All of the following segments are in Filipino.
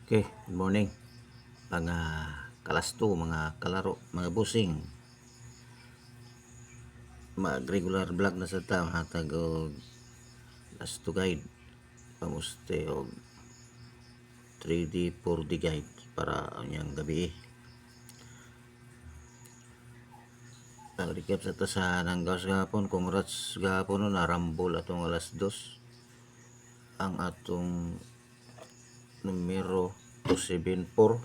Okay, good morning mga kalasto, mga kalaro, mga busing. Mag-regular vlog na sa ta hatag og lasto guide pamuste og 3D 4D guide para anyang gabi. Ang recap sa ta sa nanggawas gahapon, congrats gahapon na rambol atong alas 2 ang atong numero 274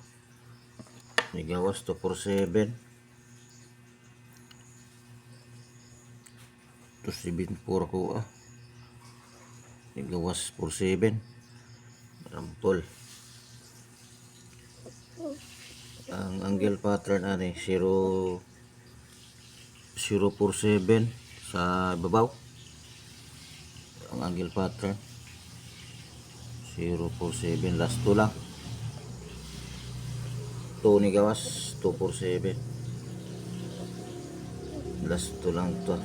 nigawas 247 274 ko nigawas 47 rambol. Ang angle pattern ani 047 sa babaw. Ang angle pattern 047 last 2 lang 2 ni gawas 247 last 2 lang to,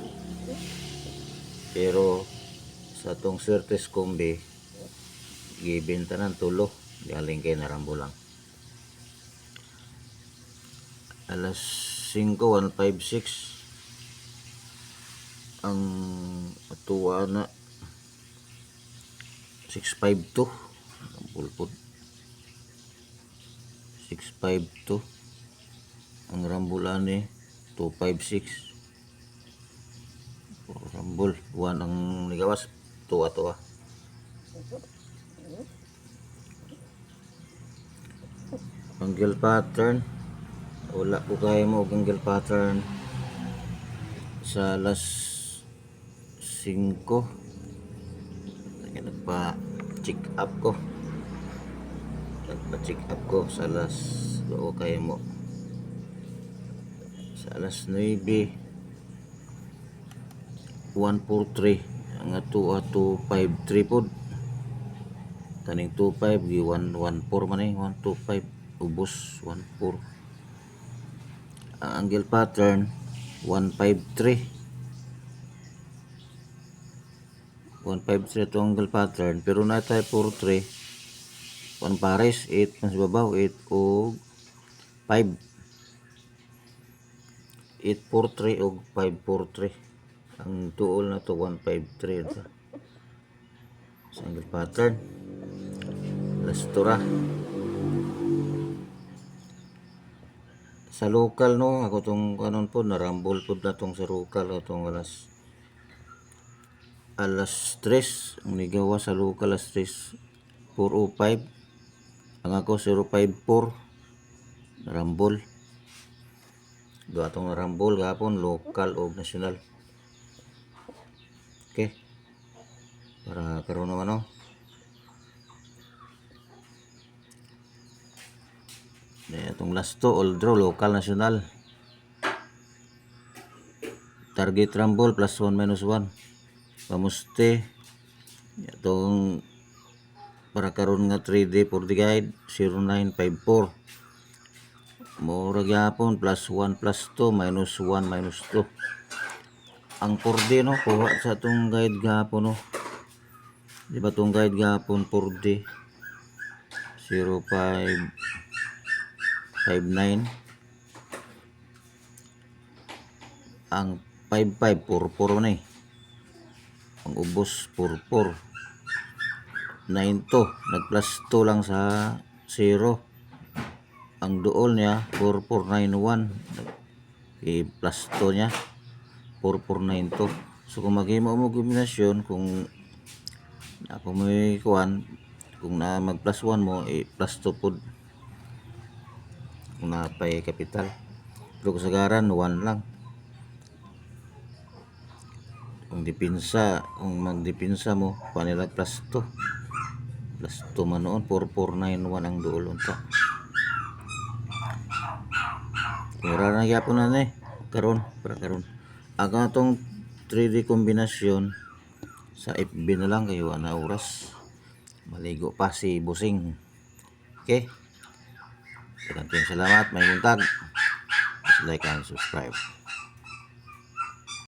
pero sa tong Certes Combi gibenta ng tulo galing kay narambo lang. Alas 5:156 ang atuwa na 652 ang pulpod 652 ang rambulane 256 rambol 1 ang nigawas tuwa angle pattern wala ko kaya mo og angle pattern sa alas 5 nagpa check up ko sa alas o kaya mo sa alas 9 143 ang ato 253 pod kaning 25 gi 114 man 125 ubos 14 ang angle pattern 153 itong angle pattern, pero na tayo 43 1 pares 8 mas babaw 8 o 5 843 o 543 ang tuol na to 153 ito sa angle pattern. Lastura sa local no ako tong kanon po narambol po na tong sa local atong alas 3 ang nigawa sa local alas 3 405 ang ako 054 narambol do atong narambol gapon local o national. Okay, para karon naman itong last to all draw local national target rumble plus 1 minus 1 pamuste itong para karon nga 3D 4D guide 0954 mura gyapon plus 1 plus 2 minus 1 minus 2 ang 4D no kuha sa itong guide gapon di ba itong guide gapon 4D 0559 ang 55 44 na ang ubos 44 92 nag plus 2 lang sa 0 ang duol niya 4491 i-plus 2 niya 4492. So kung maghimo mo kombinasyon kung ako may kuan kung na mag plus 1 mo i-plus 2 pod kung napay kapital, pero kasagaran 1 lang kung dipinsa kung magdipinsa mo panila plus 2 man noon 4491 ang duol unta. Mura na gyapon na karon para karon ang atong 3D kombinasyon sa FB na lang kayo na oras maligo pa si busing. Okay, salamat may buntag, like and subscribe.